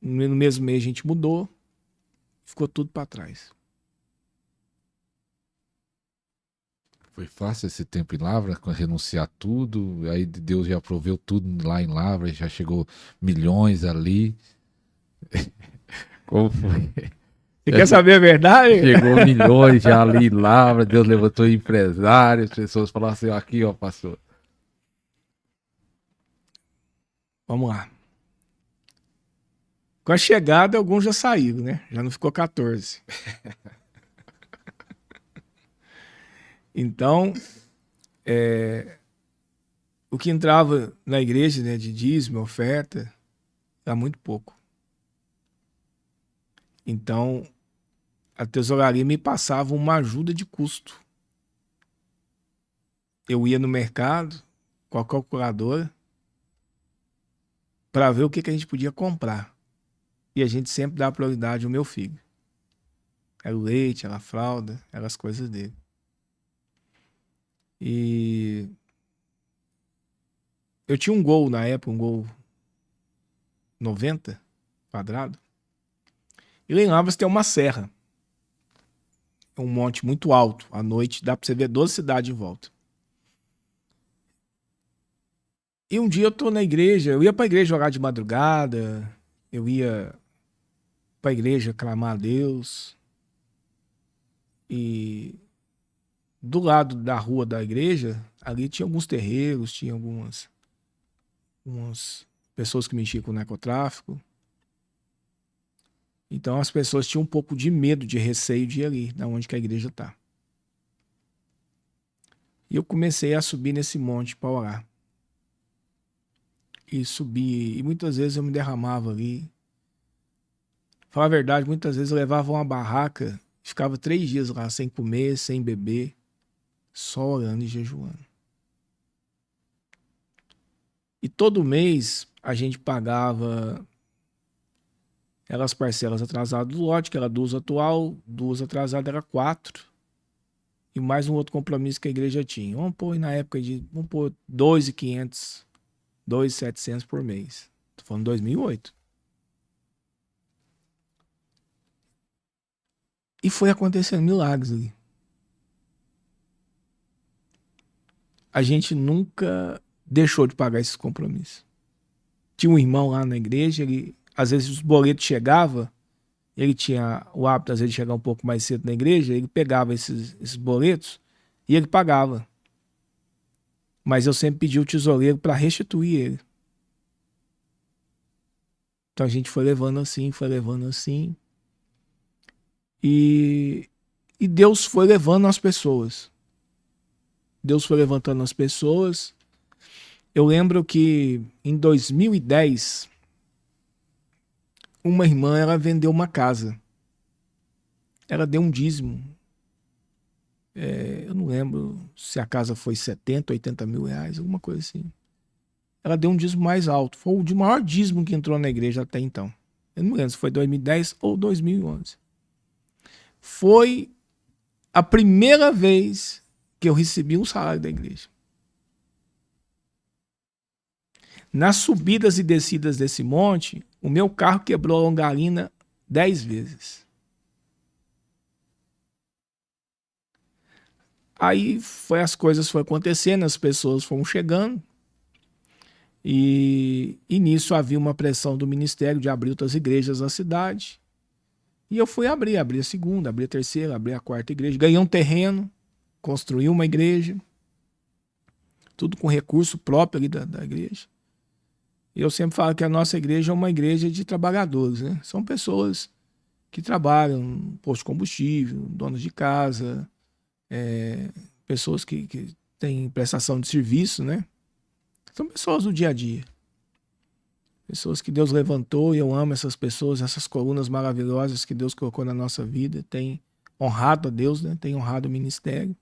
No mesmo mês a gente mudou, ficou tudo para trás. Foi fácil esse tempo em Lavra, renunciar tudo, aí Deus já proveu tudo lá em Lavra, já chegou milhões ali. Como foi? Você quer saber a verdade? Chegou milhões já ali em Lavra, Deus levantou empresários, pessoas falaram assim, aqui ó, pastor. Vamos lá. Com a chegada, alguns já saíram, né? Já não ficou 14. Então, o que entrava na igreja, né, de dízimo, oferta, era muito pouco. Então, a tesouraria me passava uma ajuda de custo. Eu ia no mercado com a calculadora para ver o que a gente podia comprar. E a gente sempre dá prioridade ao meu filho. Era o leite, era a fralda, eram as coisas dele. E eu tinha um Gol na época, um Gol 90 quadrado. E lá em Lavras tem uma serra. É um monte muito alto. À noite dá pra você ver 12 cidades em volta. E um dia eu tô na igreja, eu ia pra igreja jogar de madrugada, eu ia pra igreja clamar a Deus. E do lado da rua da igreja, ali tinha alguns terreiros, tinha umas pessoas que mexiam com narcotráfico. Então as pessoas tinham um pouco de medo, de receio de ir ali, da onde que a igreja tá. E eu comecei a subir nesse monte para orar. E subi, e muitas vezes eu me derramava ali. Falar a verdade, muitas vezes eu levava uma barraca, ficava 3 dias lá sem comer, sem beber, só orando e jejuando. E todo mês a gente pagava aquelas parcelas atrasadas do lote, que era 2 atual, 2 atrasadas era 4. E mais um outro compromisso que a igreja tinha. Vamos pôr na época vamos pôr 2.500, 2.700 por mês. Tô falando 2008. E foi acontecendo milagres ali. A gente nunca deixou de pagar esses compromissos. Tinha um irmão lá na igreja, ele, às vezes os boletos chegavam, ele tinha o hábito, às vezes, de chegar um pouco mais cedo na igreja, ele pegava esses boletos e ele pagava. Mas eu sempre pedi o tesoureiro para restituir ele. Então a gente foi levando assim, foi levando assim. E, e Deus foi levando as pessoas. Deus foi levantando as pessoas. Eu lembro que em 2010, uma irmã, ela vendeu uma casa. Ela deu um dízimo. Eu não lembro se a casa foi 70, 80 mil reais, alguma coisa assim. Ela deu um dízimo mais alto. Foi o de maior dízimo que entrou na igreja até então. Eu não lembro se foi 2010 ou 2011. Foi a primeira vez que eu recebi um salário da igreja. Nas subidas e descidas desse monte, o meu carro quebrou a longarina 10 vezes. Aí as coisas foram acontecendo, as pessoas foram chegando. E nisso havia uma pressão do ministério de abrir outras igrejas na cidade. E eu fui abrir a segunda, abri a terceira, abri a quarta igreja. Ganhei um terreno, construí uma igreja. Tudo com recurso próprio ali da igreja. E eu sempre falo que a nossa igreja é uma igreja de trabalhadores, né? São pessoas que trabalham no posto de combustível, donos de casa, pessoas que têm prestação de serviço, né? São pessoas do dia a dia. Pessoas que Deus levantou e eu amo essas pessoas, essas colunas maravilhosas que Deus colocou na nossa vida. Tem honrado a Deus, né? Tem honrado o ministério.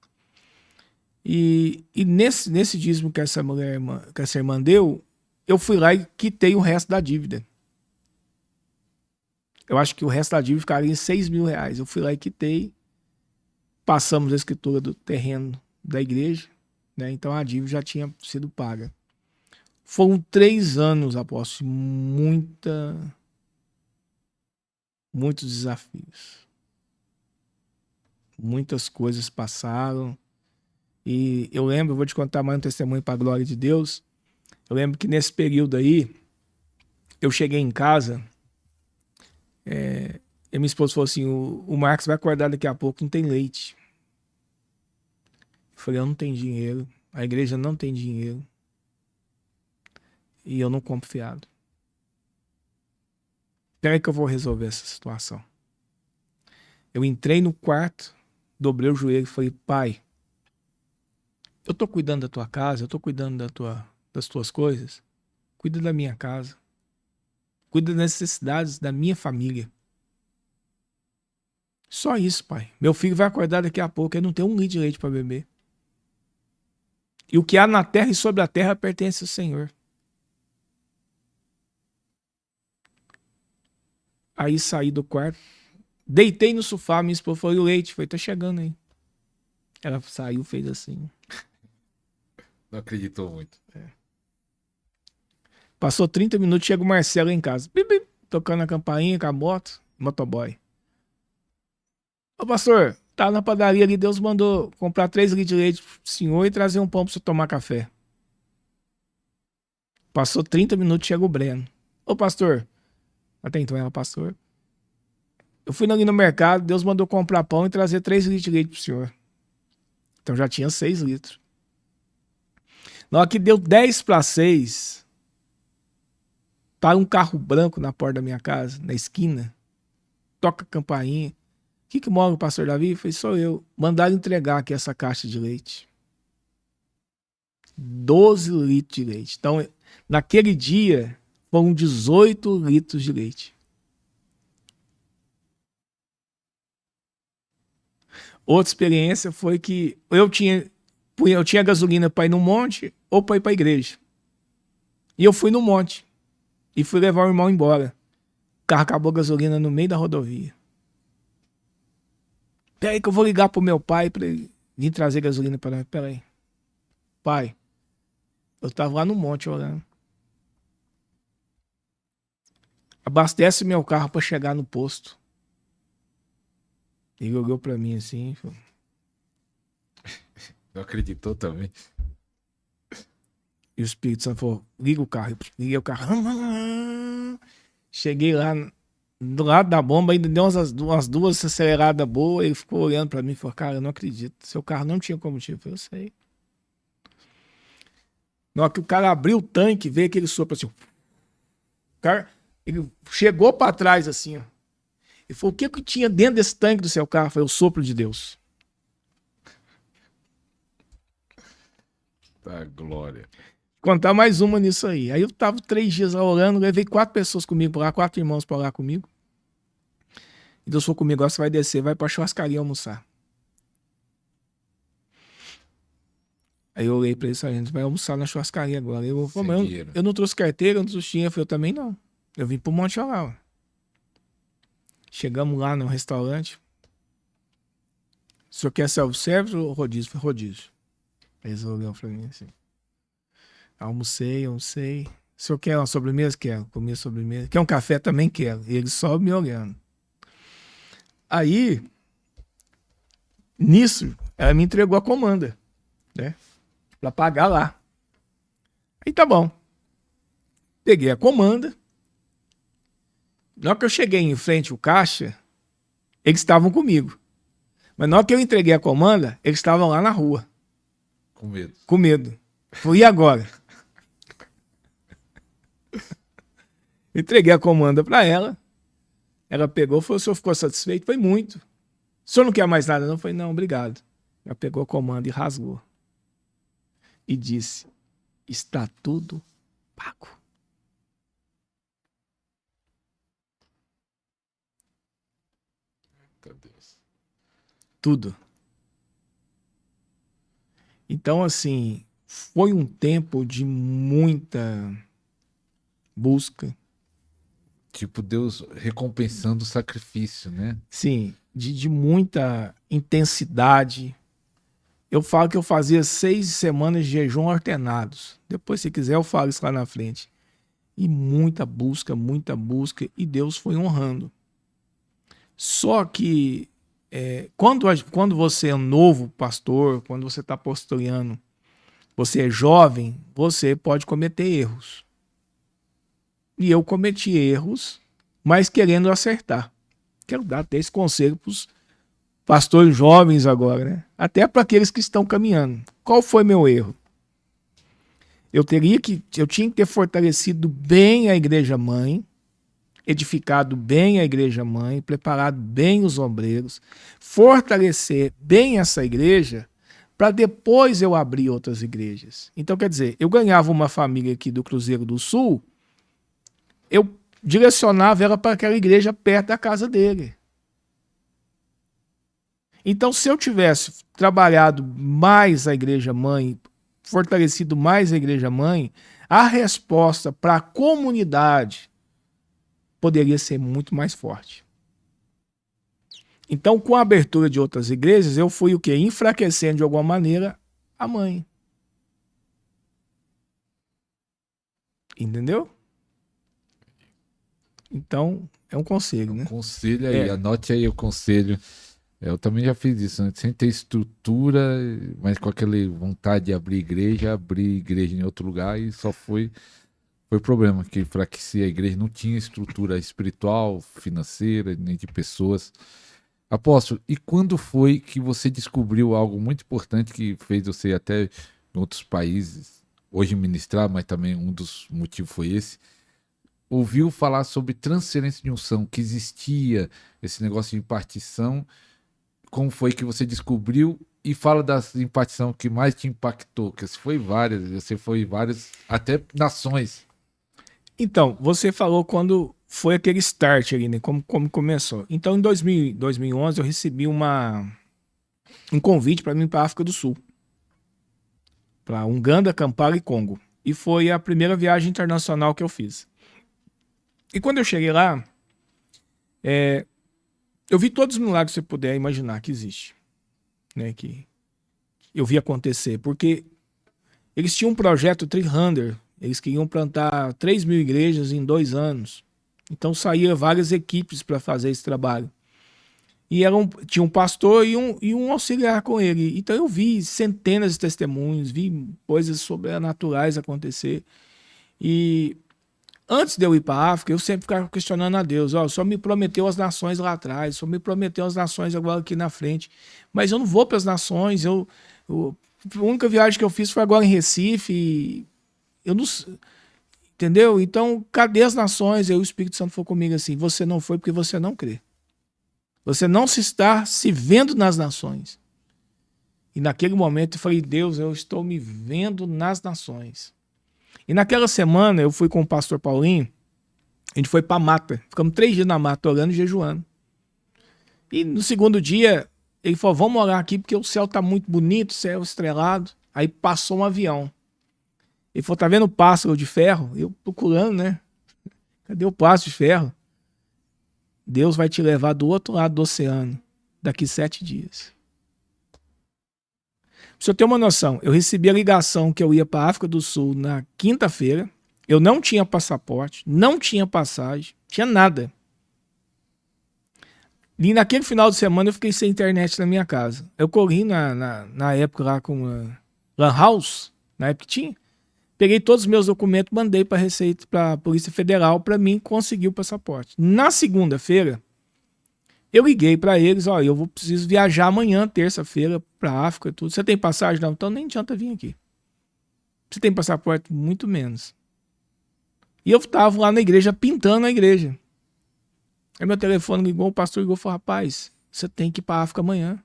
E nesse dízimo que que essa irmã deu, eu fui lá e quitei o resto da dívida. Eu acho que o resto da dívida ficaria em 6 mil reais. Eu fui lá e quitei. Passamos a escritura do terreno da igreja, né? Então a dívida já tinha sido paga. Foram 3 anos, após muita muitos desafios. Muitas coisas passaram. E eu lembro, eu vou te contar mais um testemunho para a glória de Deus. Eu lembro que nesse período aí, eu cheguei em casa, e minha esposa falou assim, o Marcos vai acordar daqui a pouco, não tem leite. Eu falei, eu não tenho dinheiro, a igreja não tem dinheiro. E eu não compro fiado. Peraí que eu vou resolver essa situação. Eu entrei no quarto, dobrei o joelho e falei, pai, eu tô cuidando da tua casa, eu tô cuidando das tuas coisas. Cuida da minha casa. Cuida das necessidades da minha família. Só isso, pai. Meu filho vai acordar daqui a pouco, ele não tem um litro de leite para beber. E o que há na terra e sobre a terra pertence ao Senhor. Aí saí do quarto, deitei no sofá, minha esposa falou, e o leite? Falei, tá chegando aí. Ela saiu, fez assim. Não acreditou muito. Passou 30 minutos, chega o Marcelo em casa. Bip, bip, tocando a campainha com a moto, motoboy. Ô pastor, tá na padaria ali, Deus mandou comprar 3 litros de leite pro senhor e trazer um pão pra você tomar café. Passou 30 minutos, chega o Breno. Ô pastor, até então era pastor. Eu fui ali no mercado, Deus mandou comprar pão e trazer 3 litros de leite pro senhor. Então já tinha 6 litros. Na hora que deu 10 para 6, para um carro branco na porta da minha casa, na esquina, toca a campainha. Que mora o pastor Davi? Eu falei, sou eu. Mandaram entregar aqui essa caixa de leite. 12 litros de leite. Então, naquele dia, foram 18 litros de leite. Outra experiência foi que eu tinha gasolina para ir no monte ou para ir para a igreja. E eu fui no monte. E fui levar o irmão embora. O carro acabou a gasolina no meio da rodovia. Peraí que eu vou ligar pro meu pai para ele vir trazer gasolina para nós. Peraí. Pai, eu tava lá no monte orando. Abastece meu carro para chegar no posto. Ele olhou para mim assim. Falou, Não acreditou também. e o Espírito Santo falou, liga o carro. Eu liguei o carro. Cheguei lá do lado da bomba, ainda deu umas 2 aceleradas boas. Ele ficou olhando para mim e falou, cara, eu não acredito. Seu carro não tinha combustível. Eu falei, eu sei. Na hora que o cara abriu o tanque, veio aquele sopro assim. O cara, ele chegou para trás assim, ó. Ele falou, o que tinha dentro desse tanque do seu carro? Foi o sopro de Deus. Tá, glória. Contar mais uma nisso aí. Aí eu tava 3 dias lá orando, levei 4 pessoas comigo para lá, 4 irmãos para lá comigo. E Deus falou comigo, agora você vai descer, vai pra churrascaria almoçar. Aí eu olhei pra ele e falei, a gente vai almoçar na churrascaria agora. Eu falei, eu não trouxe carteira, eu não trouxe dinheiro. Eu também não. Eu vim pro Monte Oral. Chegamos lá no restaurante. O senhor quer self-service ou rodízio? Foi rodízio. Aí eles olharam pra mim assim. Almocei. O senhor quer uma sobremesa? Quero. Comi a sobremesa. Quer um café? Também quero. E eles só me olhando. Aí, nisso, ela me entregou a comanda, né? Pra pagar lá. Aí tá bom. Peguei a comanda. Na hora que eu cheguei em frente ao caixa, eles estavam comigo. Mas na hora que eu entreguei a comanda, eles estavam lá na rua. Com medo. Com medo. Falei, e agora? Entreguei a comanda para ela. Ela pegou e falou, o senhor ficou satisfeito? Foi muito. O senhor não quer mais nada? Não? Eu falei, não, obrigado. Ela pegou a comanda e rasgou. E disse, está tudo pago. Deus. Tudo. Então, assim, foi um tempo de muita busca. Tipo, Deus recompensando o sacrifício, né? Sim, de muita intensidade. Eu falo que eu fazia 6 semanas de jejum ordenados. Depois, se quiser, eu falo isso lá na frente. E muita busca, e Deus foi honrando. Só que quando você é um novo pastor, quando você está pastoreando, você é jovem, você pode cometer erros. E eu cometi erros, mas querendo acertar. Quero dar até esse conselho para os pastores jovens agora, né? Até para aqueles que estão caminhando. Qual foi meu erro? Eu tinha que ter fortalecido bem a igreja mãe, edificado bem a igreja mãe, preparado bem os ombreiros, fortalecer bem essa igreja para depois eu abrir outras igrejas. Então, quer dizer, eu ganhava uma família aqui do Cruzeiro do Sul, eu direcionava ela para aquela igreja perto da casa dele. Então, se eu tivesse trabalhado mais a igreja mãe, fortalecido mais a igreja mãe, a resposta para a comunidade poderia ser muito mais forte. Então, com a abertura de outras igrejas, eu fui o quê? Enfraquecendo de alguma maneira a mãe. Entendeu? Então, é um conselho, né? Conselho aí, anote aí o conselho. Eu também já fiz isso, né? Sem ter estrutura, mas com aquela vontade de abrir igreja em outro lugar, e só foi problema, que enfraquecia a igreja, não tinha estrutura espiritual, financeira, nem de pessoas. Apóstolo, e quando foi que você descobriu algo muito importante que fez você até em outros países, hoje ministrar, mas também um dos motivos foi esse, ouviu falar sobre transferência de unção, que existia esse negócio de impartição, como foi que você descobriu, e fala da impartição que mais te impactou, que você foi várias, até nações. Então, você falou quando foi aquele start ali, né? Como começou. Então, em 2011, eu recebi um convite para mim para a África do Sul. Para Uganda, Kampala e Congo. E foi a primeira viagem internacional que eu fiz. E quando eu cheguei lá, eu vi todos os milagres que você puder imaginar que existe. Né? Que eu vi acontecer. Porque eles tinham um projeto 300. Eles queriam plantar 3.000 igrejas em 2 anos. Então saíam várias equipes para fazer esse trabalho. E tinha um pastor e um auxiliar com ele. Então eu vi centenas de testemunhos, vi coisas sobrenaturais acontecer. E antes de eu ir para a África, eu sempre ficava questionando a Deus. O Senhor me prometeu as nações lá atrás, o Senhor me prometeu as nações agora aqui na frente. Mas eu não vou para as nações. A única viagem que eu fiz foi agora em Recife e eu não, entendeu? Então, cadê as nações? E o Espírito Santo falou comigo assim: você não foi porque você não crê. Você não se está se vendo nas nações. E naquele momento eu falei: Deus, eu estou me vendo nas nações. E naquela semana eu fui com o pastor Paulinho, a gente foi para a mata. Ficamos 3 dias na mata, orando e jejuando. E no segundo dia, ele falou: vamos orar aqui porque o céu está muito bonito, céu estrelado. Aí passou um avião. Ele falou: tá vendo o pássaro de ferro? Eu procurando, né? Cadê o pássaro de ferro? Deus vai te levar do outro lado do oceano daqui 7 dias. Pra você ter uma noção, eu recebi a ligação que eu ia para a África do Sul na quinta-feira. Eu não tinha passaporte, não tinha passagem, tinha nada. E naquele final de semana eu fiquei sem internet na minha casa. Eu corri na época lá com a Lan House, na época que tinha. Peguei todos os meus documentos, mandei para a Receita, para a Polícia Federal, para mim conseguir o passaporte. Na segunda-feira, eu liguei para eles: eu preciso viajar amanhã, terça-feira, para a África e tudo. Você tem passagem? Não, então nem adianta vir aqui. Você tem passaporte? Muito menos. E eu estava lá na igreja, pintando a igreja. Aí meu telefone ligou, o pastor ligou e falou: rapaz, você tem que ir para a África amanhã.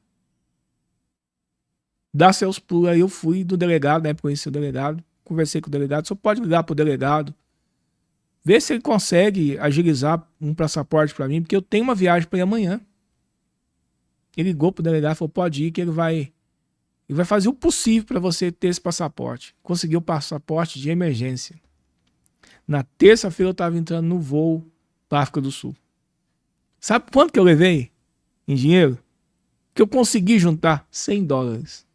Dá seus pulos. Aí eu fui do delegado, na época conheci o delegado. Conversei com o delegado: só pode ligar para o delegado, ver se ele consegue agilizar um passaporte para mim, porque eu tenho uma viagem para ir amanhã. Ele ligou para o delegado e falou: pode ir, que ele vai fazer o possível para você ter esse passaporte. Conseguiu o passaporte de emergência. Na terça-feira eu estava entrando no voo para a África do Sul. Sabe quanto que eu levei em dinheiro? Que eu consegui juntar $100.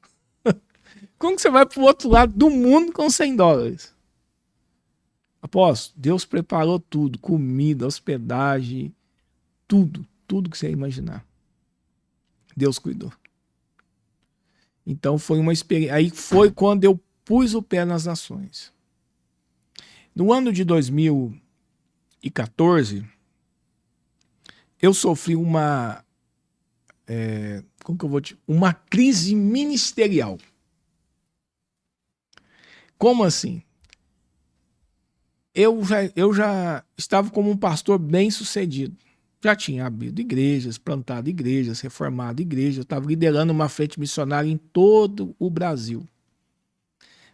Como que você vai para o outro lado do mundo com $100? Apóstolo, Deus preparou tudo: comida, hospedagem, tudo. tudo que você ia imaginar. Deus cuidou. Então foi uma experiência. Aí foi quando eu pus o pé nas nações. No ano de 2014, eu sofri uma uma crise ministerial. Como assim? Eu já estava como um pastor bem-sucedido. Já tinha abrido igrejas, plantado igrejas, reformado igrejas. Eu estava liderando uma frente missionária em todo o Brasil.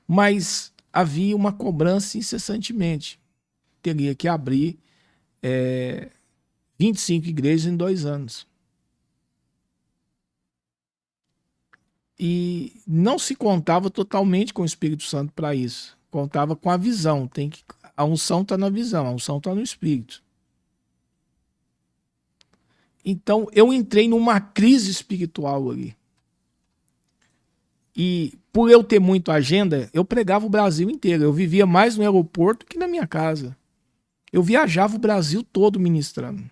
Mas havia uma cobrança incessantemente. Teria que abrir 25 igrejas em 2 anos. E não se contava totalmente com o Espírito Santo para isso. Contava com a visão. A unção está na visão, a unção está no Espírito. Então eu entrei numa crise espiritual ali. E por eu ter muito agenda, eu pregava o Brasil inteiro. Eu vivia mais no aeroporto que na minha casa. Eu viajava o Brasil todo ministrando.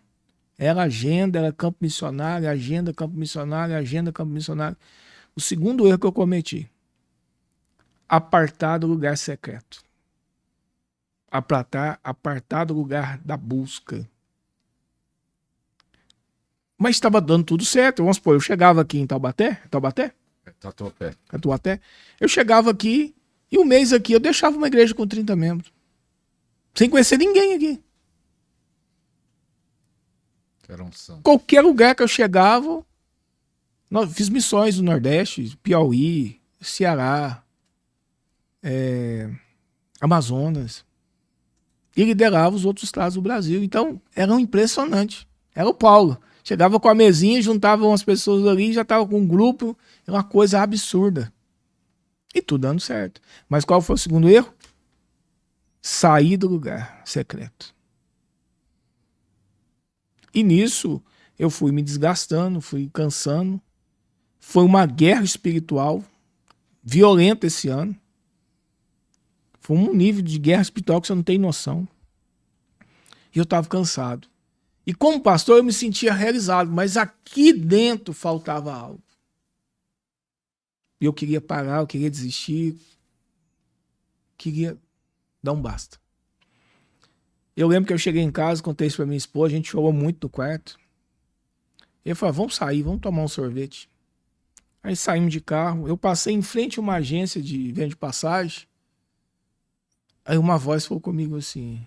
Era agenda, era campo missionário, agenda, campo missionário, agenda, campo missionário. O segundo erro que eu cometi: apartar do lugar secreto. Apartar do lugar da busca. Mas estava dando tudo certo. Vamos supor, eu chegava aqui em Taubaté. Tatuapé. Eu chegava aqui e um mês aqui eu deixava uma igreja com 30 membros. Sem conhecer ninguém aqui. Era unção. Qualquer lugar que eu chegava, fiz missões no Nordeste, Piauí, Ceará, Amazonas. E liderava os outros estados do Brasil. Então, era impressionante. Era o Paulo. Chegava com a mesinha, juntava umas pessoas ali, já estava com um grupo. Era uma coisa absurda. E tudo dando certo. Mas qual foi o segundo erro? Sair do lugar secreto. E nisso, eu fui me desgastando, fui cansando. Foi uma guerra espiritual violenta esse ano. Foi um nível de guerra espiritual que você não tem noção. E eu estava cansado. E como pastor eu me sentia realizado, mas aqui dentro faltava algo. E eu queria parar, eu queria desistir. Queria dar um basta. Eu lembro que eu cheguei em casa, contei isso para minha esposa, a gente chorou muito no quarto. Ele falou: vamos sair, vamos tomar um sorvete. Aí saímos de carro, eu passei em frente a uma agência de venda de passagem. Aí uma voz falou comigo assim: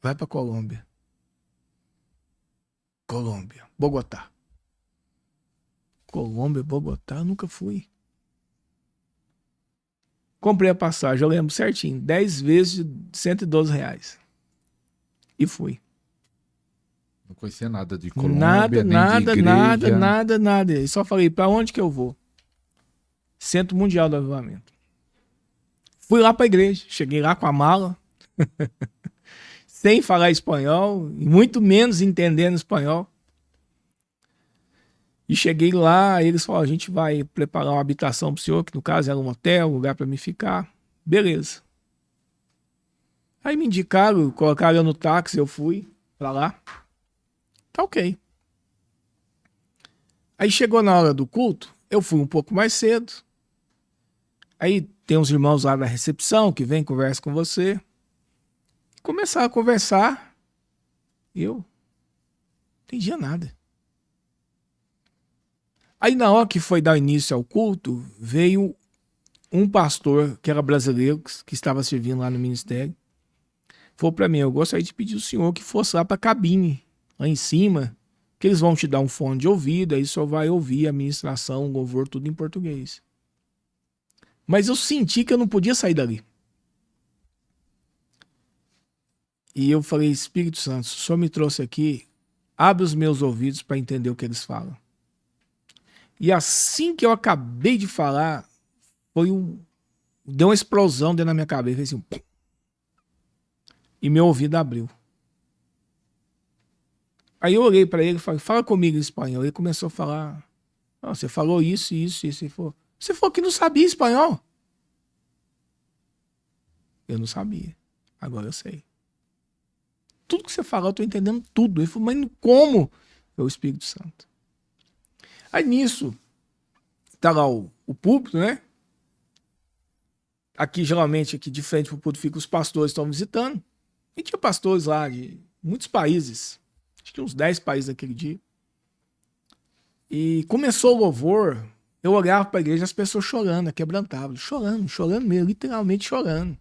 vai para Colômbia. Colômbia, Bogotá. Colômbia, Bogotá, eu nunca fui. Comprei a passagem, eu lembro certinho, 10 vezes de R$112. E fui. Não conhecia nada de Colômbia, nem de igreja. Nada. E só falei: para onde que eu vou? Centro Mundial do Avivamento. Fui lá para a igreja, cheguei lá com a mala, sem falar espanhol, e muito menos entendendo espanhol. E cheguei lá, eles falaram: a gente vai preparar uma habitação para o senhor, que no caso era um hotel, um lugar para me ficar. Beleza. Aí me indicaram, colocaram eu no táxi, eu fui para lá. Tá ok. Aí chegou na hora do culto, eu fui um pouco mais cedo. Aí tem uns irmãos lá da recepção que vêm, conversam com você. Começaram a conversar. Eu não entendia nada. Aí na hora que foi dar início ao culto, veio um pastor que era brasileiro, que estava servindo lá no ministério. Falou para mim: eu gostaria de pedir ao senhor que fosse lá para a cabine, lá em cima, que eles vão te dar um fone de ouvido, aí só vai ouvir a ministração, o louvor, tudo em português. Mas eu senti que eu não podia sair dali. E eu falei: Espírito Santo, o senhor me trouxe aqui, abre os meus ouvidos para entender o que eles falam. E assim que eu acabei de falar, deu uma explosão dentro da minha cabeça, fez assim, pum, e meu ouvido abriu. Aí eu olhei para ele e falei: fala comigo em espanhol. Ele começou a falar: você falou isso. Ele falou: você falou que não sabia espanhol. Eu não sabia. Agora eu sei. Tudo que você falou, eu tô entendendo tudo. Ele falou: mas como? Foi o Espírito Santo. Aí nisso, tá lá o púlpito, né? Aqui, geralmente, aqui de frente pro púlpito, fica os pastores que estão visitando. E tinha pastores lá de muitos países. Acho que uns 10 países naquele dia. E começou o louvor, eu olhava para a igreja, as pessoas chorando, quebrantavam, chorando mesmo, literalmente chorando.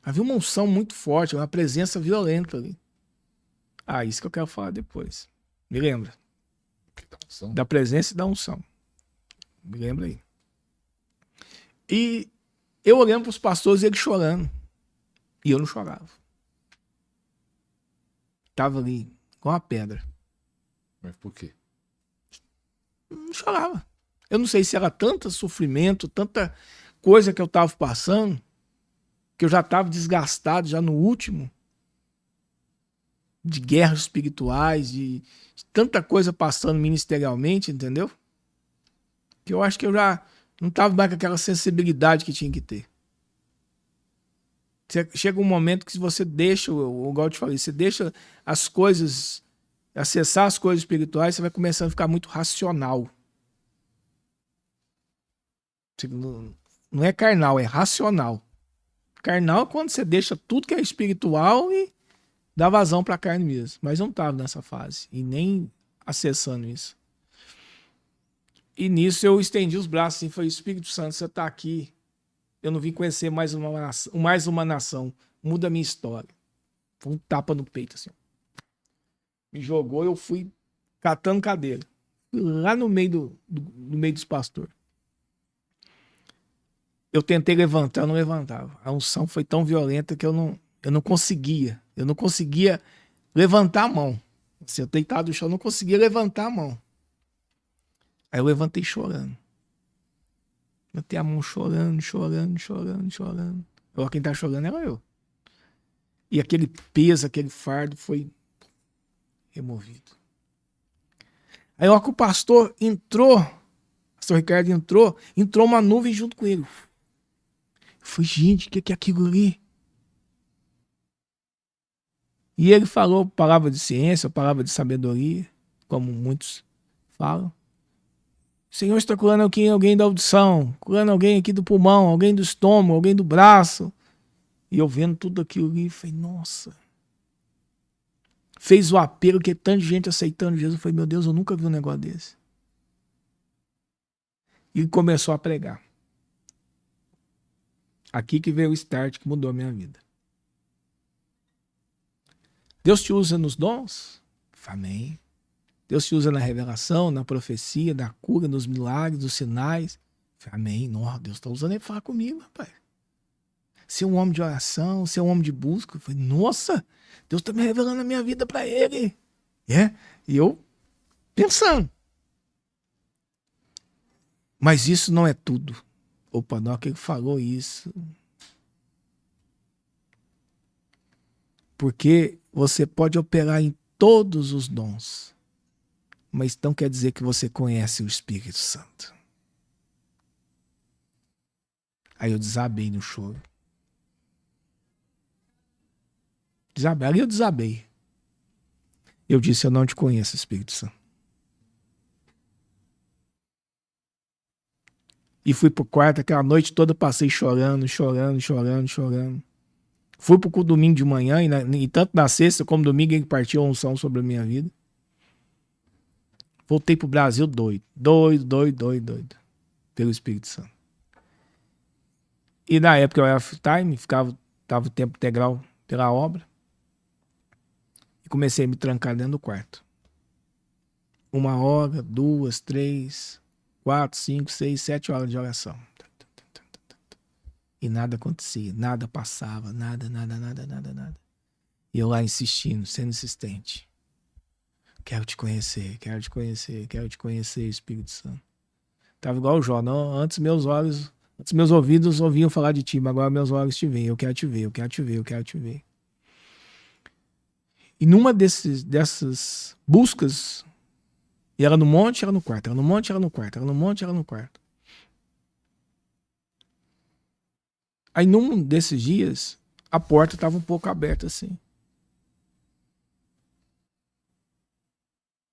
Havia uma unção muito forte, uma presença violenta ali. Ah, isso que eu quero falar depois. Me lembra? Da presença e da unção. Me lembra aí. E eu olhando para os pastores e eles chorando. E eu não chorava. Tava ali com a pedra. Mas por quê? Não chorava. Eu não sei se era tanto sofrimento, tanta coisa que eu tava passando, que eu já tava desgastado, já no último, de guerras espirituais, de tanta coisa passando ministerialmente, entendeu? Que eu acho que eu já não tava mais com aquela sensibilidade que tinha que ter. Chega um momento que você deixa, igual eu te falei, você deixa as coisas, acessar as coisas espirituais, você vai começando a ficar muito racional. Não é carnal, é racional. Carnal é quando você deixa tudo que é espiritual e dá vazão para a carne mesmo. Mas eu não estava nessa fase e nem acessando isso. E nisso eu estendi os braços assim, falei, Espírito Santo, você está aqui. Eu não vim conhecer mais uma nação. Muda a minha história. Foi um tapa no peito assim. Me jogou, eu fui catando cadeira. Fui lá no meio no meio dos pastores. Eu tentei levantar, eu não levantava. A unção foi tão violenta que eu não conseguia. Eu não conseguia levantar a mão. Assim, eu deitado no chão, eu não conseguia levantar a mão. Aí eu levantei chorando. Levantei a mão chorando. Agora quem tá chorando era eu. E aquele peso, aquele fardo foi removido. Aí a hora que o pastor entrou, o pastor Ricardo entrou uma nuvem junto com ele. Eu falei, gente, o que é aquilo ali? E ele falou palavra de ciência, palavra de sabedoria, como muitos falam. O Senhor está curando aqui alguém da audição, curando alguém aqui do pulmão, alguém do estômago, alguém do braço. E eu vendo tudo aquilo ali, falei, nossa. Fez o apelo, que tanta gente aceitando Jesus. Eu falei, meu Deus, eu nunca vi um negócio desse. E começou a pregar. Aqui que veio o start que mudou a minha vida. Deus te usa nos dons? Amém. Deus te usa na revelação, na profecia, na cura, nos milagres, nos sinais. Amém. Nossa, Deus está usando ele para falar comigo, rapaz. Ser um homem de oração, ser um homem de busca. Eu falei, nossa, Deus está me revelando a minha vida para ele. E eu pensando. Mas isso não é tudo. Opa, não, que ele falou isso. Porque você pode operar em todos os dons, mas não quer dizer que você conhece o Espírito Santo. Aí eu desabei no choro. Ali eu desabei. Eu disse, eu não te conheço, Espírito Santo. E fui pro quarto, aquela noite toda passei chorando. Fui pro domingo de manhã, e tanto na sexta como domingo ele partiu a unção sobre a minha vida. Voltei pro Brasil doido. Pelo Espírito Santo. E na época eu era full-time, tava tempo integral pela obra. E comecei a me trancar dentro do quarto. 1 hora, 2, 3, 4, 5, 6, 7 horas de oração. E nada acontecia, nada passava, nada. E eu lá insistindo, sendo insistente. Quero te conhecer, Espírito Santo. Tava igual o Jó, não, antes meus ouvidos ouviam falar de ti, mas agora meus olhos te veem, eu quero te ver. E numa dessas buscas, e era no monte, era no quarto. Aí num desses dias, a porta estava um pouco aberta assim.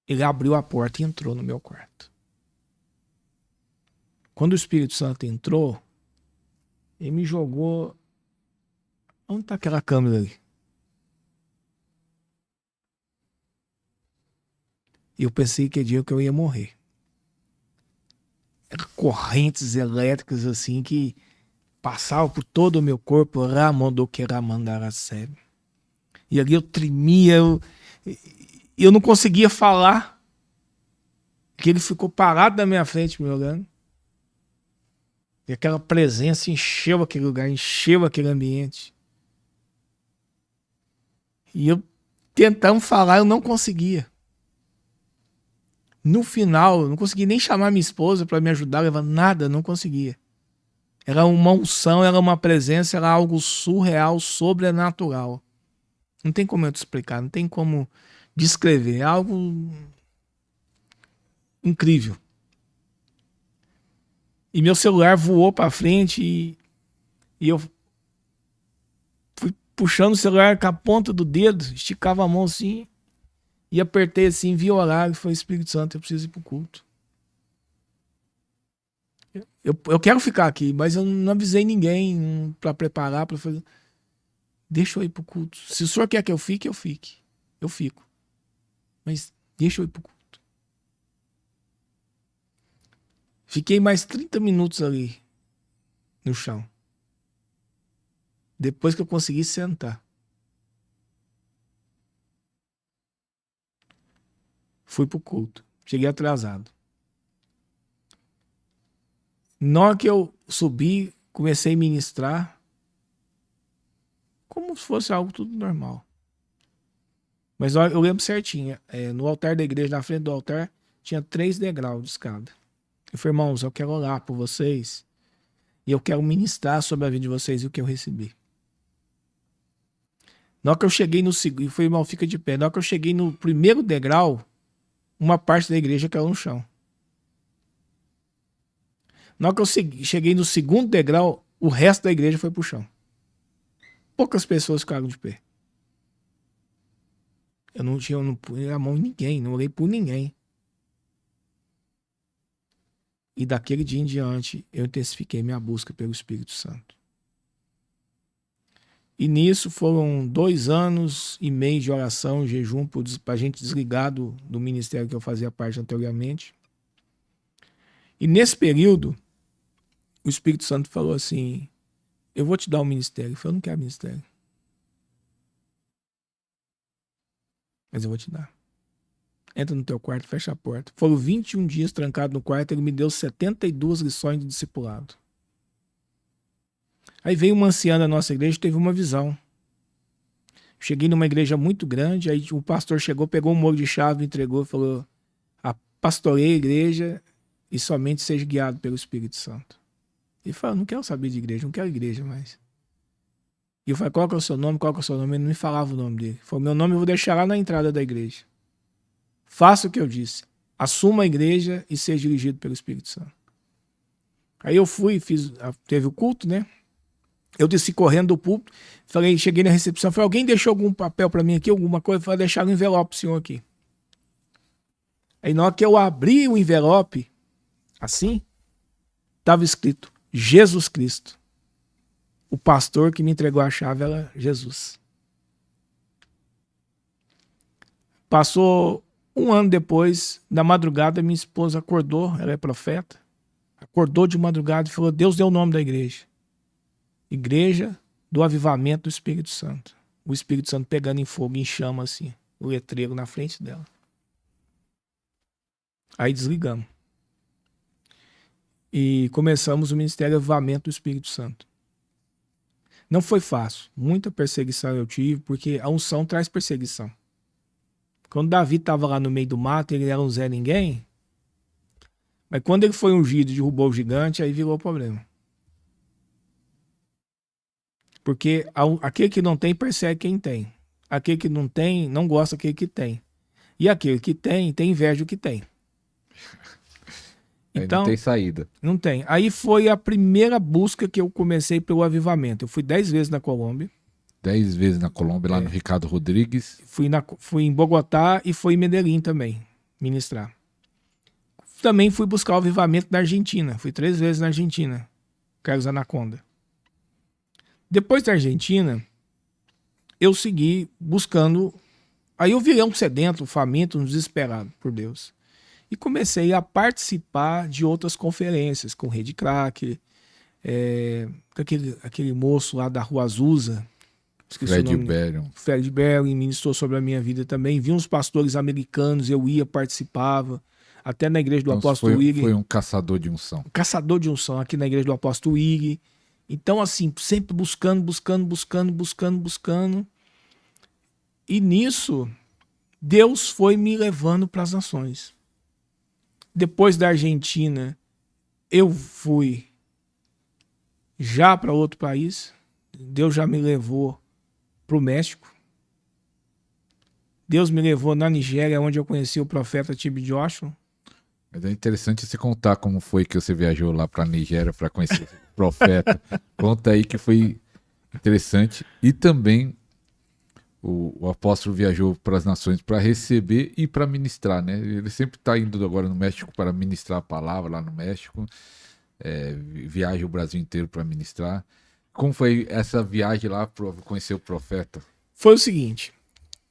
Ele abriu a porta e entrou no meu quarto. Quando o Espírito Santo entrou, ele me jogou... Onde está aquela câmera ali? Eu pensei que dia que eu ia morrer. Eram correntes elétricas assim que passavam por todo o meu corpo. E ali eu tremia, eu não conseguia falar. Que ele ficou parado na minha frente me olhando. E aquela presença encheu aquele lugar, encheu aquele ambiente. E eu tentando falar, eu não conseguia. No final, eu não consegui nem chamar minha esposa para me ajudar, levar nada, não conseguia. Era uma unção, era uma presença, era algo surreal, sobrenatural. Não tem como eu te explicar, não tem como descrever. É algo incrível. E meu celular voou para frente e eu fui puxando o celular com a ponta do dedo, esticava a mão assim e apertei assim, vi o horário e falei, Espírito Santo, eu preciso ir pro culto. Eu quero ficar aqui, mas eu não avisei ninguém para preparar, para fazer. Deixa eu ir pro culto. Se o senhor quer que eu fique, eu fique. Eu fico. Mas deixa eu ir pro culto. Fiquei mais 30 minutos ali no chão. Depois que eu consegui sentar. Fui pro culto. Cheguei atrasado. Na hora que eu subi, comecei a ministrar como se fosse algo tudo normal. Mas eu lembro certinho. No altar da igreja, na frente do altar, tinha 3 degraus de escada. Eu falei, irmãos, eu quero orar por vocês e eu quero ministrar sobre a vida de vocês e o que eu recebi. Na hora que eu cheguei no segundo, eu falei, irmão, fica de pé. Na hora que eu cheguei no primeiro degrau, uma parte da igreja caiu no chão. Na hora que eu cheguei no segundo degrau, o resto da igreja foi pro chão. Poucas pessoas ficaram de pé. Eu não pus a mão em ninguém, não orei por ninguém. E daquele dia em diante, eu intensifiquei minha busca pelo Espírito Santo. E nisso foram 2 anos e meio de oração, jejum, para a gente desligar do ministério que eu fazia parte anteriormente. E nesse período, o Espírito Santo falou assim, eu vou te dar um ministério. Eu falei, eu não quero ministério. Mas eu vou te dar. Entra no teu quarto, fecha a porta. Foram 21 dias trancado no quarto, ele me deu 72 lições de discipulado. Aí veio uma anciã da nossa igreja e teve uma visão. Cheguei numa igreja muito grande, aí o pastor chegou, pegou um molho de chave, me entregou e falou, pastorei a igreja e somente seja guiado pelo Espírito Santo. Ele falou, não quero saber de igreja, não quero igreja mais. E eu falei, qual que é o seu nome, qual que é o seu nome? Ele não me falava o nome dele. Ele falou, meu nome eu vou deixar lá na entrada da igreja. Faça o que eu disse. Assuma a igreja e seja dirigido pelo Espírito Santo. Aí eu fui, teve o culto, né? Eu desci correndo do púlpito, cheguei na recepção, falei, alguém deixou algum papel para mim aqui, alguma coisa? Eu falei, deixar no envelope pro senhor aqui. Aí na hora que eu abri o envelope, assim, estava escrito, Jesus Cristo. O pastor que me entregou a chave era Jesus. Passou 1 ano depois, na madrugada, minha esposa acordou, ela é profeta, acordou de madrugada e falou, Deus deu o nome da igreja. Igreja do Avivamento do Espírito Santo. O Espírito Santo pegando em fogo, em chama assim, o letreiro na frente dela. Aí desligamos. E começamos o Ministério Avivamento do Espírito Santo. Não foi fácil. Muita perseguição eu tive, porque a unção traz perseguição. Quando Davi estava lá no meio do mato, ele era um Zé Ninguém. Mas quando ele foi ungido e derrubou o gigante, aí virou o problema. Porque aquele que não tem persegue quem tem. Aquele que não tem, não gosta daquele que tem. E aquele que tem inveja do que tem. Então, não tem saída. Não tem. Aí foi a primeira busca que eu comecei pelo avivamento. Eu fui 10 vezes na Colômbia. 10 vezes na Colômbia, lá no Ricardo Rodrigues. Fui em Bogotá e fui em Medellín também. ministrar. Também fui buscar o avivamento da Argentina. Fui 3 vezes na Argentina. Carlos Anaconda. Depois da Argentina, eu segui buscando. Aí eu virei um sedento, um faminto, um desesperado por Deus. E comecei a participar de outras conferências com o Rede Cracker, com aquele moço lá da Rua Azusa. Fred Berry. Fred Berry ministrou sobre a minha vida também. Vi uns pastores americanos, eu ia, participava. Até na igreja do Apóstolo Ig. Foi um caçador de unção. Um caçador de unção, aqui na igreja do Apóstolo Ig. Então, assim, sempre buscando. E nisso, Deus foi me levando para as nações. Depois da Argentina, eu fui já para outro país. Deus já me levou para o México. Deus me levou na Nigéria, onde eu conheci o profeta TB Joshua. Mas é interessante você contar como foi que você viajou lá para a Nigéria para conhecer o profeta. Conta aí que foi interessante. E também o apóstolo viajou para as nações para receber e para ministrar, né? Ele sempre está indo agora no México para ministrar a palavra lá no México. Viaja o Brasil inteiro para ministrar. Como foi essa viagem lá para conhecer o profeta? Foi o seguinte,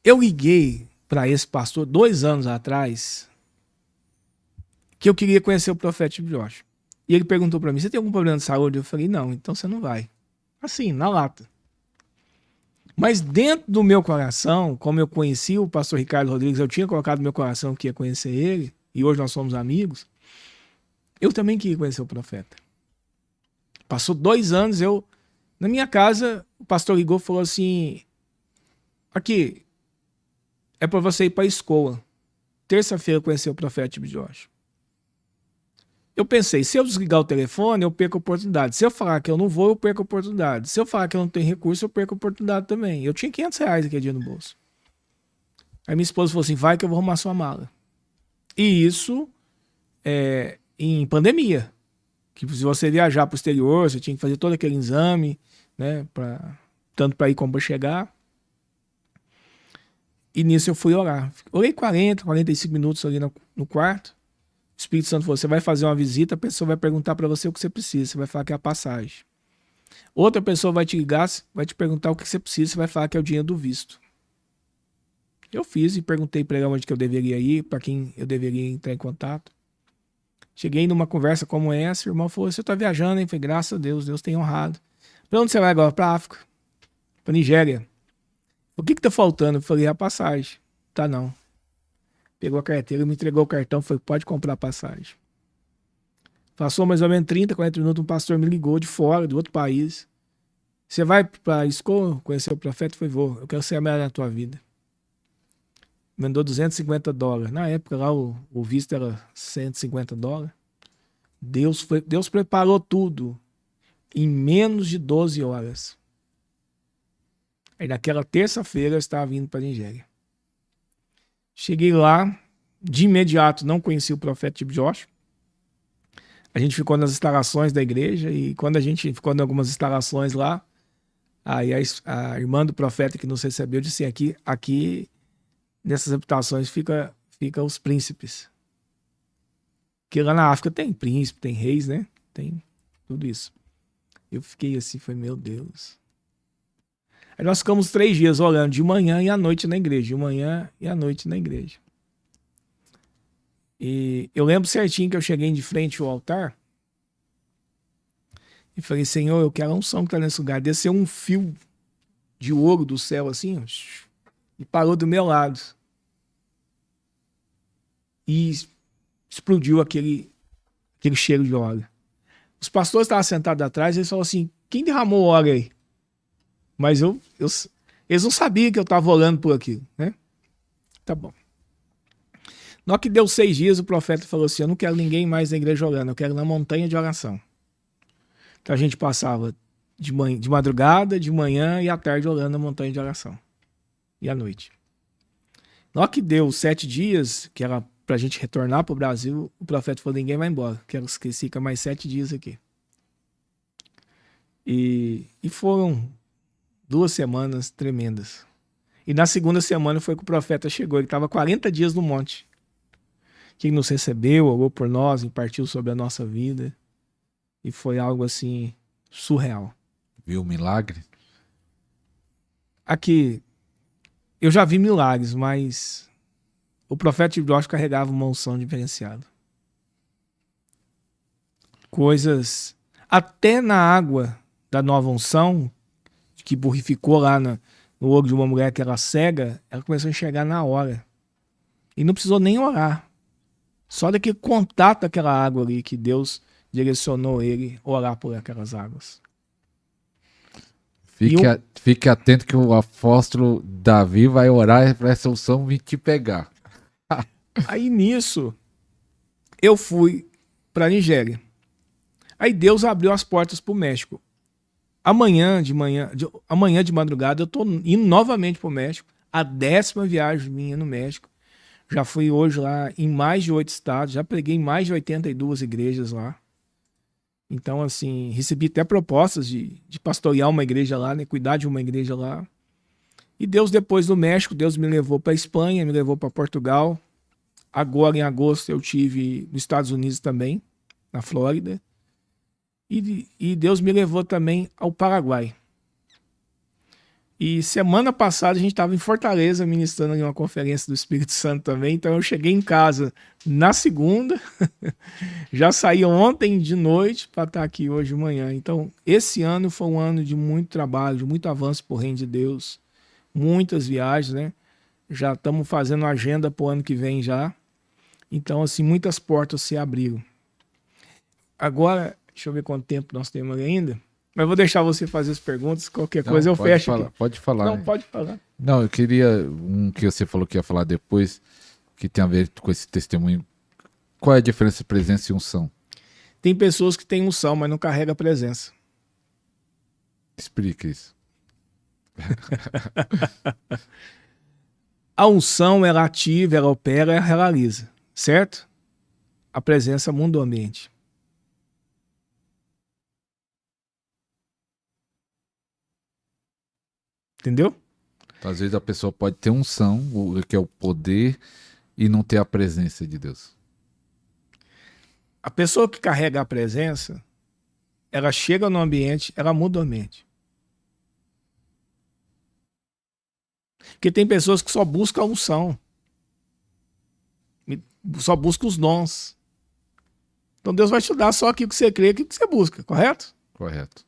eu liguei para esse pastor 2 anos atrás que eu queria conhecer o profeta TB Joshua. E ele perguntou para mim, você tem algum problema de saúde? Eu falei, não, então você não vai. Assim, na lata. Mas dentro do meu coração, como eu conheci o pastor Ricardo Rodrigues, eu tinha colocado no meu coração que ia conhecer ele, e hoje nós somos amigos, eu também queria conhecer o profeta. Passou 2 anos, na minha casa, o pastor ligou e falou assim, aqui, é para você ir para a escola. Terça-feira conhecer o profeta TB Joshua. Eu pensei, se eu desligar o telefone, eu perco a oportunidade. Se eu falar que eu não vou, eu perco a oportunidade. Se eu falar que eu não tenho recurso, eu perco a oportunidade também. Eu tinha R$500 aquele dia no bolso. Aí minha esposa falou assim, vai que eu vou arrumar sua mala. E isso em pandemia. Que se você viajar para o exterior, você tinha que fazer todo aquele exame, né? Tanto para ir como para chegar. E nisso eu fui orar. Orei 45 minutos ali no quarto. O Espírito Santo falou, você vai fazer uma visita, a pessoa vai perguntar para você o que você precisa, você vai falar que é a passagem. Outra pessoa vai te ligar, vai te perguntar o que você precisa, você vai falar que é o dinheiro do visto. Eu fiz e perguntei para ele onde que eu deveria ir, para quem eu deveria entrar em contato. Cheguei numa conversa como essa, o irmão falou, você está viajando, hein? Eu falei, graças a Deus, Deus tem honrado. Para onde você vai agora? Para a África, para Nigéria. O que está faltando? Eu falei, a passagem. Tá não. Pegou a carteira, me entregou o cartão, foi, pode comprar a passagem. Passou mais ou menos 30, 40 minutos, um pastor me ligou de fora, de outro país. Você vai para a escola conhecer o profeta? Eu falei, vou, eu quero ser a melhor na tua vida. Mandou $250. Na época lá o visto era $150. Deus preparou tudo em menos de 12 horas. Aí naquela terça-feira eu estava vindo para a Nigéria. Cheguei lá, de imediato não conheci o profeta TB Joshua. A gente ficou nas instalações da igreja e quando a gente ficou em algumas instalações lá, aí a irmã do profeta que nos recebeu disse assim, aqui nessas habitações fica os príncipes. Porque lá na África tem príncipe, tem reis, né? Tem tudo isso. Eu fiquei assim, foi meu Deus. Aí nós ficamos 3 dias orando de manhã e à noite na igreja. De manhã e à noite na igreja. E eu lembro certinho que eu cheguei de frente ao altar e falei, Senhor, eu quero a unção que está nesse lugar. Desceu um fio de ouro do céu assim, ó, e parou do meu lado. E explodiu aquele cheiro de óleo. Os pastores estavam sentados atrás e eles falaram assim, quem derramou óleo aí? Mas eles não sabiam que eu estava orando por aquilo, né? Tá bom. Na hora que deu 6 dias, o profeta falou assim, eu não quero ninguém mais na igreja orando, eu quero na montanha de oração. Então a gente passava de madrugada, de manhã e à tarde orando na montanha de oração. E à noite. Na hora que deu 7 dias, que era pra gente retornar pro Brasil, o profeta falou, ninguém vai embora, quero que fica mais 7 dias aqui. E foram 2 semanas tremendas. E na segunda semana foi que o profeta chegou. Ele estava 40 dias no monte. que ele nos recebeu, orou por nós, impartiu sobre a nossa vida. E foi algo assim surreal. Viu o milagre? Aqui, eu já vi milagres, mas o profeta Timóteo carregava uma unção diferenciada. Coisas, até na água da nova unção, que borrificou lá no olho de uma mulher que era cega, ela começou a enxergar na hora. E não precisou nem orar. Só daquele contato daquela água ali que Deus direcionou ele a orar por aquelas águas. Fique atento que o apóstolo Davi vai orar para essa unção vir te pegar. Aí nisso, eu fui para a Nigéria. Aí Deus abriu as portas para o México. Amanhã de madrugada, eu estou indo novamente para o México. A 10ª viagem minha no México. Já fui hoje lá em mais de 8 estados. Já preguei em mais de 82 igrejas lá. Então, assim, recebi até propostas de pastorear uma igreja lá, né? Cuidar de uma igreja lá. E Deus, depois do México, Deus me levou para Espanha, me levou para Portugal. Agora, em agosto, eu tive nos Estados Unidos também, na Flórida. E Deus me levou também ao Paraguai. E semana passada a gente estava em Fortaleza ministrando em uma conferência do Espírito Santo também. Então eu cheguei em casa na segunda, já saí ontem de noite para estar aqui hoje de manhã. Então esse ano foi um ano de muito trabalho, de muito avanço por reino de Deus. Muitas viagens, né? Já estamos fazendo agenda para o ano que vem já. Então assim, muitas portas se abriram. Agora, deixa eu ver quanto tempo nós temos ainda. Mas vou deixar você fazer as perguntas, qualquer coisa eu fecho aqui. Pode falar. Não, né? pode falar. Não, eu queria um que você falou que ia falar depois, que tem a ver com esse testemunho. Qual é a diferença de presença e unção? Tem pessoas que têm unção, mas não carregam a presença. Explica isso. A unção, ela ativa, ela opera, ela realiza, certo? A presença muda o ambiente. Entendeu? Às vezes a pessoa pode ter unção, que é o poder, e não ter a presença de Deus. A pessoa que carrega a presença, ela chega no ambiente, ela muda o ambiente. Porque tem pessoas que só buscam a unção. Só buscam os dons. Então Deus vai te dar só aquilo que você crê, aquilo que você busca, correto? Correto.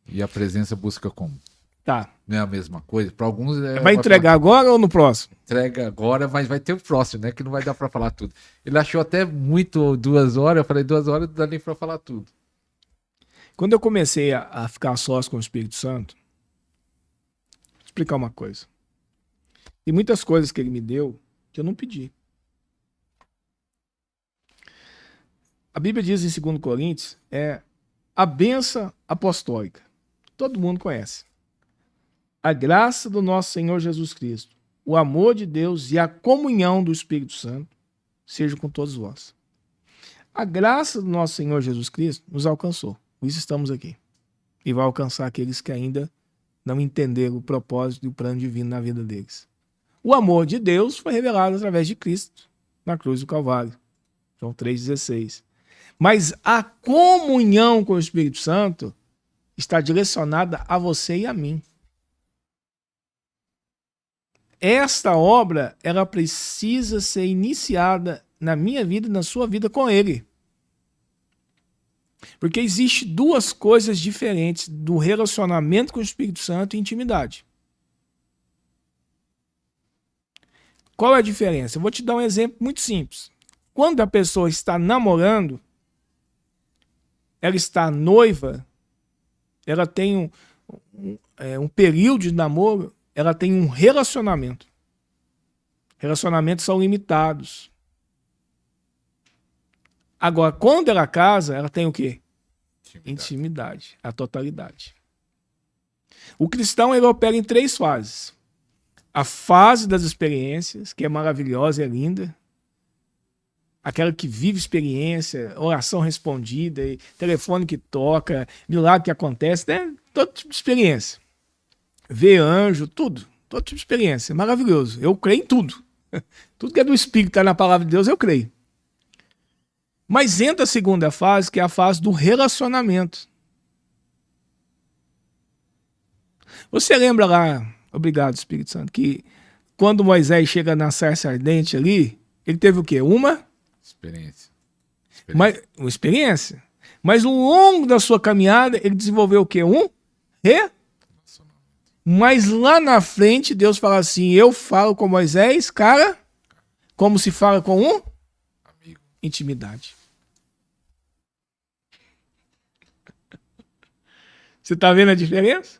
E a presença busca como? Tá. Não é a mesma coisa? Para alguns vai entregar agora ou no próximo? Entrega agora, mas vai ter o próximo, né? Que não vai dar para falar tudo. Ele achou até muito 2 horas, eu falei 2 horas, não dá nem para falar tudo. Quando eu comecei a ficar sós com o Espírito Santo, vou explicar uma coisa. Tem muitas coisas que ele me deu que eu não pedi. A Bíblia diz em 2 Coríntios, a bênção apostólica. Todo mundo conhece. A graça do nosso Senhor Jesus Cristo, o amor de Deus e a comunhão do Espírito Santo seja com todos vós. A graça do nosso Senhor Jesus Cristo nos alcançou. Por isso estamos aqui. E vai alcançar aqueles que ainda não entenderam o propósito e o plano divino na vida deles. O amor de Deus foi revelado através de Cristo na cruz do Calvário. João 3,16. Mas a comunhão com o Espírito Santo está direcionada a você e a mim. Esta obra, ela precisa ser iniciada na minha vida e na sua vida com Ele. Porque existe 2 coisas diferentes do relacionamento com o Espírito Santo e intimidade. Qual é a diferença? Eu vou te dar um exemplo muito simples. Quando a pessoa está namorando, ela está noiva, ela tem um período de namoro, ela tem um relacionamento. Relacionamentos são limitados. Agora, quando ela casa, ela tem o quê? Intimidade, a totalidade. O cristão, ele opera em 3 fases. A fase das experiências, que é maravilhosa, é linda. Aquela que vive experiência, oração respondida, telefone que toca, milagre que acontece, né? Todo tipo de experiência. Ver anjo, tudo. Todo tipo de experiência. Maravilhoso. Eu creio em tudo. Tudo que é do Espírito, está na palavra de Deus, eu creio. Mas entra a segunda fase, que é a fase do relacionamento. Você lembra lá, obrigado Espírito Santo, que quando Moisés chega na sarça ardente ali, ele teve o quê? Uma experiência. Mas ao longo da sua caminhada, ele desenvolveu o quê? Mas lá na frente, Deus fala assim, eu falo com Moisés, cara, como se fala com um amigo. Intimidade. Você está vendo a diferença?